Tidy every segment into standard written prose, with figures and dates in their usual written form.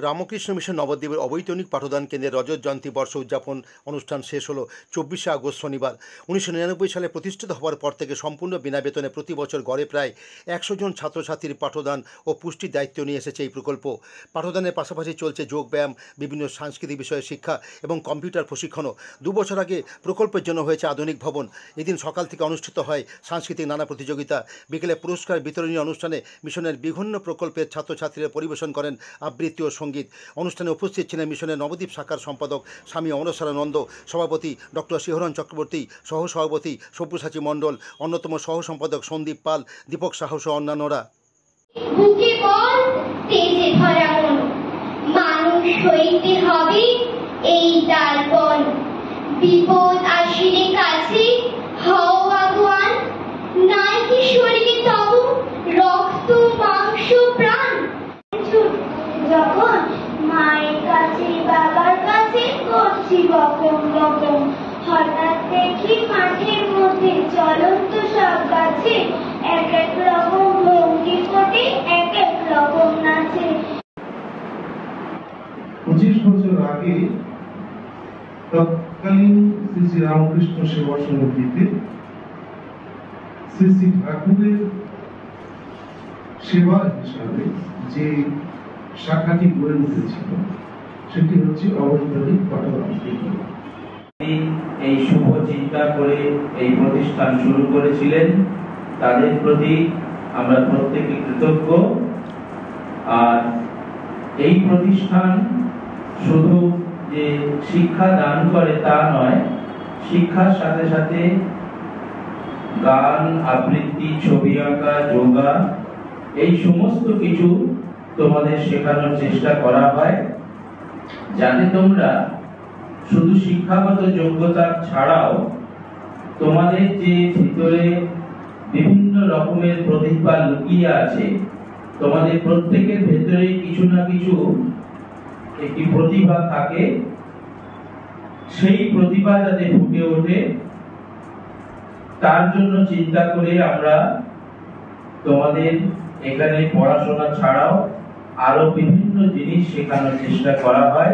Ramakrishna mission নবদ্বীপের অবৈতনিক পাঠদান কেন্দ্রের রজত জয়ন্তী বর্ষ উদযাপন অনুষ্ঠান শেষ হলো 24শে আগস্ট শনিবার। 1999 সালে প্রতিষ্ঠিত হওয়ার পর থেকে সম্পূর্ণ বিনা বেতনে প্রতি বছর গড়ে প্রায় 100 জন ছাত্রছাত্রীর পাঠদান ও পুষ্টির দায়িত্ব নিয়ে এসেছে এই প্রকল্প। পাঠদানের পাশাপাশি চলছে যোগব্যায়াম, বিভিন্ন সাংস্কৃতিক বিষয়ে শিক্ষা এবং কম্পিউটার প্রশিক্ষণও। 2 বছর আগে প্রকল্পের জন্য হয়েছে আধুনিক ভবন। এদিন সকাল থেকে অনুষ্ঠিত হয় সাংস্কৃতিক নানা প্রতিযোগিতা। বিকেলে পুরস্কার বিতরণী অনুষ্ঠানে মিশনের বিভিন্ন প্রকল্পের ছাত্রছাত্রীরা পরিবেশন করেন আবৃত্তি ও সঙ্গীত। অনুষ্ঠানে উপস্থিত ছিলেন মিশনের নবদ্বীপ শাখার সম্পাদক স্বামী অমরেশ্বরানন্দ, সভাপতি ডক্টর শিহরণ চক্রবর্তী, সহ সভাপতি সব্যসাচী মণ্ডল, অন্যতম সহ সম্পাদক সন্দীপ পাল, দীপক সাহস ও অন্যান্যরা। বুকে বল তেজে ভরা মন, মানুষ হইতে হবে এই দর্পণ। বিপদ আসিলে কাছে হও আগুয়ান, নাই কি শরীরে তব রক্ত মাংস প্রাণ। যখন মায়ের কাছে বাবার কাছে করছি বকম বকম, হঠাৎ দেখি মাঠের মধ্যে চলন্ত সব গাছে এক এক রকম ভঙ্গি করে এক এক রকম নাচে। 25 বছর আগে তৎকালীন শ্রী শ্রী রামকৃষ্ণ সেবা সমিতিতে শ্রী শ্রী ঠাকুরের সেবা হিসাবে যে শাখাটি গড়ে উঠেছিল সেটি হচ্ছে অবৈতনিক পাঠদান কেন্দ্র। এই শুভ চিন্তা করে এই প্রতিষ্ঠান শুরু করেছিলেন, তাদের প্রতি আমরা প্রত্যেকে কৃতজ্ঞ। আর এই প্রতিষ্ঠান শুধু যে শিক্ষা দান করে তা নয়, শিক্ষার সাথে সাথে গান, আবৃত্তি, ছবি আঁকা, যোগা, এই সমস্ত কিছু তোমাদের শেখানোর চেষ্টা করা হয়, যাতে তোমরা শুধু শিক্ষাগত যোগ্যতা ছাড়াও তোমাদের যে ভিতরে বিভিন্ন রকমের প্রতিভা লুকিয়ে আছে, তোমাদের প্রত্যেকের ভেতরে কিছু না কিছু একটি প্রতিভা থাকে, সেই প্রতিভা যাতে ফুটে ওঠে তার জন্য চিন্তা করে আমরা তোমাদের এখানে পড়াশোনা ছাড়াও আরো বিভিন্ন জিনিস শেখানোর চেষ্টা করা হয়।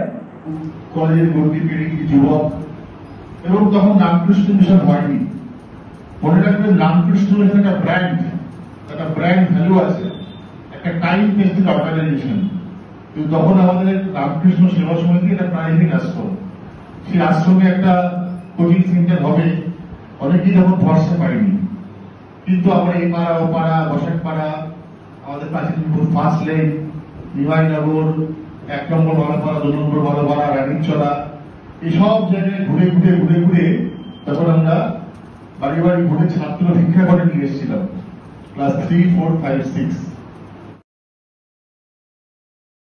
কলেজের ভর্তি পেয়ে যুবক, এবং তখন রামকৃষ্ণ মিশন হয়নি। মনে রাখবেন, রামকৃষ্ণ মিশন একটা ব্র্যান্ড ভ্যালু আছে, একটা টাইম বেসিক অর্গানাইজেশন। কিন্তু তখন আমাদের রামকৃষ্ণ সেবা সমিতি একটা প্রাইভেট আশ্রম, সেই আশ্রমে একটা কোচিং সেন্টার হবে, অনেকেই তখন ভরসা পাইনি। কিন্তু আমরা এই পাড়া ও পাড়া, বসাক পাড়া, আমাদের প্রাচীনপুর ফার্স্ট লেন, নিমাইনগর, 1 নম্বর ভালোপাড়া, 2 নম্বর ভালোপাড়া, রানীচড়া, এইসব জায়গায় ঘুরে ঘুরে তখন আমরা বাড়ি বাড়ি ঘুরে ছাত্র ভিক্ষা করে নিয়ে এসেছিলাম, ক্লাস 3, 4, 5, 6।